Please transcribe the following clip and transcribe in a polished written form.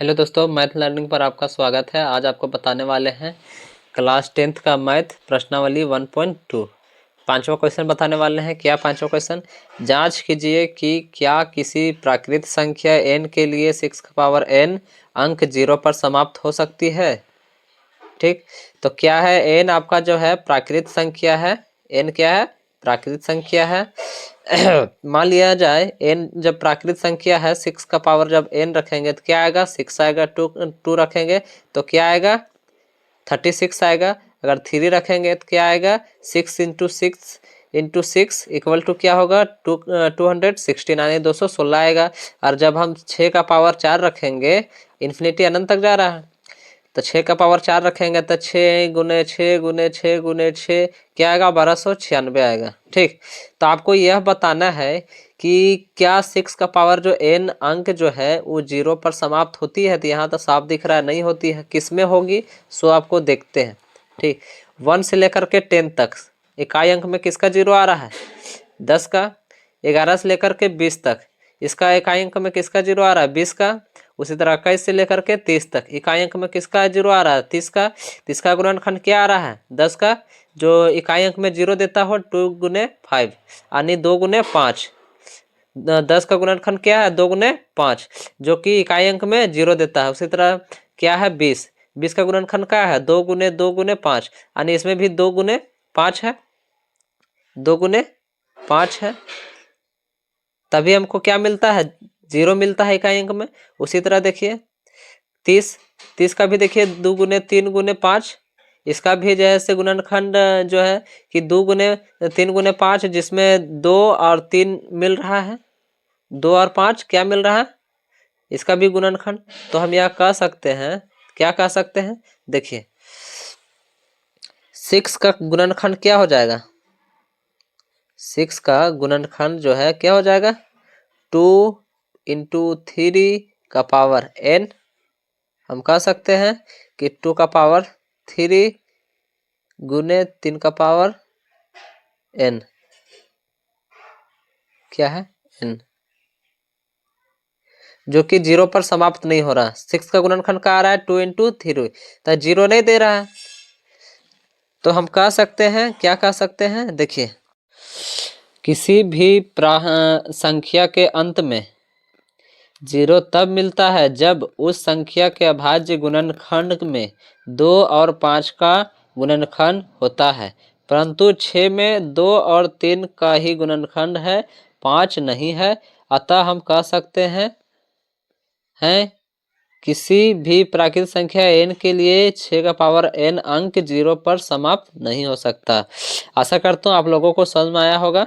Hello दोस्तों, math learning पर आपका स्वागत है। आज आपको बताने वाले हैं क्लास 10th का मैथ प्रश्नावली 1.2 पांचवा क्वेश्चन बताने वाले हैं। क्या पांचवा क्वेश्चन? जांच कीजिए कि क्या किसी प्राकृत संख्या n के लिए 6 का पावर n अंक 0 पर समाप्त हो सकती है। ठीक, तो क्या है n? आपका जो है प्राकृत संख्या है। n क्या है? प्राकृत संख्या है। मान लिया जाए n जब प्राकृत संख्या है, 6 का पावर जब n रखेंगे तो क्या आएगा? 6 आएगा। टू रखेंगे तो क्या आएगा? 36 आएगा। अगर 3 रखेंगे तो क्या आएगा? 6 × 6 इक्वल टू क्या होगा? 216 यानी 216 आएगा। और जब हम 6 का पावर 4 रखेंगे, इन्फिनिटी अनंत तक जा रहा है, तो 6 का पावर 4 रखेंगे तो 6 × 6 × 6 × 6 क्या आएगा? 1296 आएगा। ठीक, तो आपको यह बताना है कि क्या 6 का पावर जो n अंक जो है वो 0 पर समाप्त होती है। तो यहाँ तो साफ दिख रहा है नहीं होती है। किस में होगी सो आपको देखते हैं। ठीक, 1 से लेकर के 10 तक इकाई अंक में किसका 0 आ रहा है? 10 का। 11 से लेकर के 20 तक इसका इकाई अंक में किसका 0 आ रहा है? 20 का। उसी तरह 21 से लेकर के 30 तक इकाई अंक में किसका 0 आ रहा है? 30 का। 30 का गुणनखंड क्या आ रहा है? 10 का। जो इकाई अंक में 0 देता हो 2 × 5 यानी 2 × 5। 10 का गुणनखंड क्या है? 2 × 5 जो कि इकाई अंक में 0 देता है। उसी तरह क्या है? 20। 20 का गुणनखंड क्या है? 2 × 2 × 5 यानी इसमें भी 2 × 5 है। 2 × 5 है, तभी हमको क्या मिलता है? 0 मिलता है इकाई अंक में। उसी तरह देखिए 30 का भी देखिए 2 × 3 × 5 इसका भी जैसे गुणनखंड जो है कि 2 × 3 × 5 जिसमें 2 और 3 मिल रहा है। 2 और 5 क्या मिल रहा है? इसका भी गुणनखंड। तो हम यह कह सकते हैं, क्या कह सकते हैं? देखिए 6 का गुणनखंड क्या हो जाएगा? 6 का गुणनखंड जो है क्या हो जाएगा? 2 × 3 का पावर n। हम कह सकते हैं कि 2 का पावर 3 गुने 3 का पावर n क्या है? n, जो कि 0 पर समाप्त नहीं हो रहा। 6 का गुणनखंड का आ रहा है 2 × 3, तो 0 नहीं दे रहा है। तो हम कह सकते हैं, क्या कह सकते हैं? देखिए किसी भी संख्या के अंत में 0 तब मिलता है जब उस संख्या के अभाज्य गुणनखंड में 2 और 5 का गुणनखंड होता है, परंतु 6 में 2 और 3 का ही गुणनखंड है, 5 नहीं है। अतः हम कह सकते हैं किसी भी प्राकृत संख्या n के लिए 6 का पावर n अंक 0 पर समाप्त नहीं हो सकता। आशा करता हूँ आप लोगों को समझ में आया होगा।